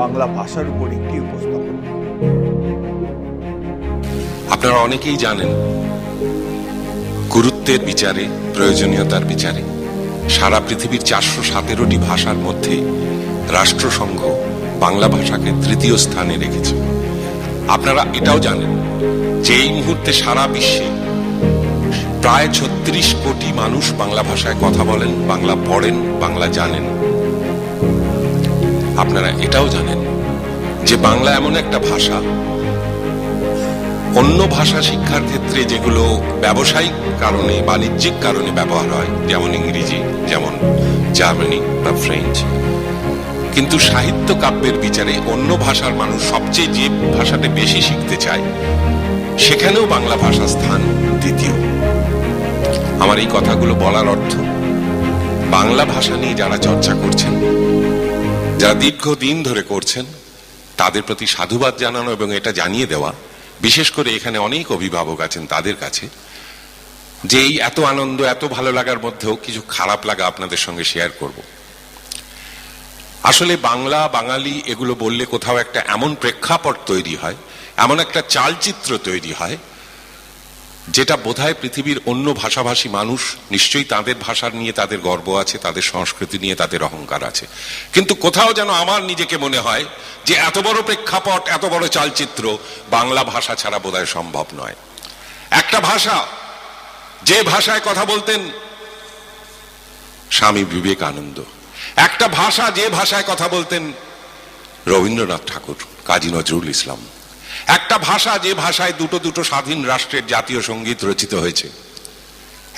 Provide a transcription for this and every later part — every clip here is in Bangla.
বাংলা ভাষার উপর একটি উপস্থাপন। আপনারা অনেকেই জানেন, গুরুত্বের বিচারে, প্রয়োজনীয়তার বিচারে সারা পৃথিবীর 417টি ভাষার মধ্যে রাষ্ট্রসংঘ বাংলা ভাষাকে তৃতীয় স্থানে রেখেছে। আপনারা এটাও জানেন যে এই মুহূর্তে সারা বিশ্বে প্রায় 36 কোটি মানুষ বাংলা ভাষায় কথা বলেন, বাংলা পড়েন, বাংলা জানেন। আপনারা এটাও জানেন যে বাংলা এমন একটা ভাষা, অন্য ভাষা শিক্ষার ক্ষেত্রে যেগুলো ব্যবসায়িক কারণে, বাণিজ্যিক কারণে ব্যবহার হয়, যেমন ইংরেজি, যেমন জার্মানি বা ফ্রেঞ্চ, কিন্তু সাহিত্য কাব্যের বিচারে অন্য ভাষার মানুষ সবচেয়ে যে ভাষাটা বেশি শিখতে চায়, সেখানেও বাংলা ভাষা স্থান দ্বিতীয়। আমার এই কথাগুলো বলার অর্থ, বাংলা ভাষা নিয়ে যারা চর্চা করছেন, যারা দীর্ঘদিন ধরে করছেন, তাদের প্রতি সাধুবাদ জানানো এবং এটা জানিয়ে দেওয়া, বিশেষ করে এখানে অনেক অভিভাবক আছেন তাদের কাছে, যে এই এত আনন্দ, এত ভালো লাগার মধ্যেও কিছু খারাপ লাগা আপনাদের সঙ্গে শেয়ার করব। আসলে বাংলা, বাঙালি এগুলো বললে কোথাও একটা এমন প্রেক্ষাপট তৈরি হয়, এমন একটা চালচিত্র তৈরি হয়, যেটা বোধহয় পৃথিবীর অন্য ভাষাভাষী মানুষ নিশ্চয়ই তাদের ভাষা নিয়ে তাদের গর্ব আছে, তাদের সংস্কৃতি নিয়ে তাদের অহংকার আছে, কিন্তু কোথাও যেন আমার নিজেকে মনে হয় যে এত বড় প্রেক্ষাপট, এত বড় চালচিত্র বাংলা ভাষা ছাড়া বোধহয় সম্ভব নয়। একটা ভাষা, যে ভাষায় কথা বলতেন স্বামী বিবেকানন্দ, একটা ভাষা, যে ভাষায় কথা বলতেন রবীন্দ্রনাথ ঠাকুর, কাজী নজরুল ইসলাম, একটা ভাষা, যে ভাষায় দুটো দুটো স্বাধীন রাষ্ট্রের জাতীয় সঙ্গীত রচিত হয়েছে,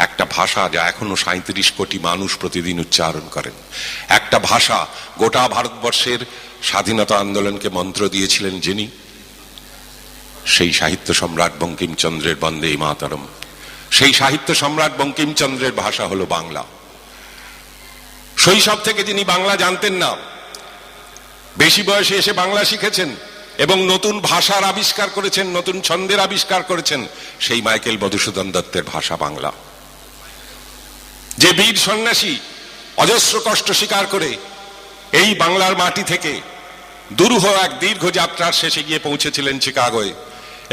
একটা ভাষা যা এখনো 37 কোটি মানুষ প্রতিদিন উচ্চারণ করেন, একটা ভাষা গোটা ভারতবর্ষের স্বাধীনতা আন্দোলনকে মন্ত্র দিয়েছিলেন যিনি, সেই সাহিত্য সম্রাট বঙ্কিমচন্দ্রের বন্দে মাতরম, সেই সাহিত্য সম্রাট বঙ্কিমচন্দ্রের ভাষা হলো বাংলা। শৈশব থেকে যিনি বাংলা জানতেন না, বেশি বয়সে এসে বাংলা শিখেছেন এবং নতুন ভাষার আবিষ্কার করেছেন, নতুন ছন্দের আবিষ্কার করেছেন, সেই মাইকেল মধুসূদন দত্তের ভাষা বাংলা। যে বীর সন্ন্যাসী অজস্র কষ্ট স্বীকার করে এই বাংলার মাটি থেকে দুরূহ এক দীর্ঘ যাত্রার শেষে গিয়ে পৌঁছেছিলেন চিকাগোয়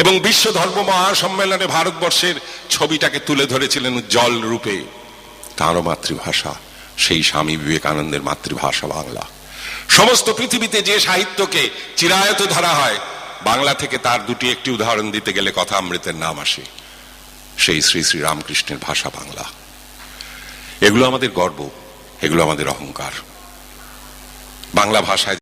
এবং বিশ্ব ধর্ম মহাসম্মেলনে ভারতবর্ষের ছবিটাকে তুলে ধরেছিলেন উজ্জ্বল রূপে, তাঁরও মাতৃভাষা সেই স্বামী বিবেকানন্দের মাতৃভাষা বাংলা। সমস্ত পৃথিবীতে যে সাহিত্যকে চিরায়ত ধরা হয়, বাংলা থেকে তার দুটি একটি উদাহরণ দিতে গেলে কথা অমৃতের নাম আসে, সেই শ্রী শ্রী রামকৃষ্ণের ভাষা বাংলা। এগুলো আমাদের গর্ব, এগুলো আমাদের অহংকার। বাংলা ভাষায়